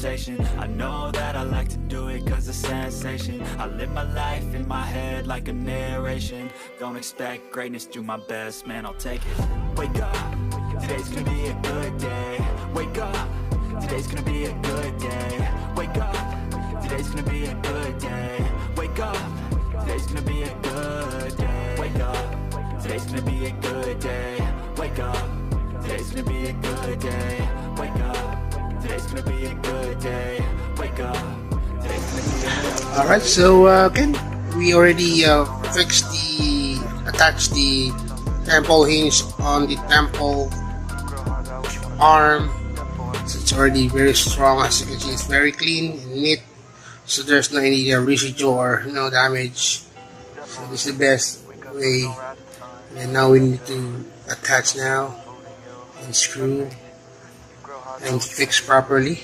temptation. I know that I like to do it cause it's sensation. I live my life in my head like a narration. Don't expect greatness, do my best, man, I'll take it. Wake up, today's gonna be a good day. Wake up, today's gonna be a good day. Wake up, today's gonna be a good day. Wake up, today's gonna be a good day. Wake up, today's gonna be a good day. Wake up, today's gonna be a good day. Wake up, today's gonna be a good day. Wake up, today's gonna be a good day. Alright, so again, we already attached the temple hinge on the temple arm. So it's already very strong. As you can see, it's very clean and neat, so there's no any residue or no damage. So this is the best way. And now we need to attach now and screw and fix properly.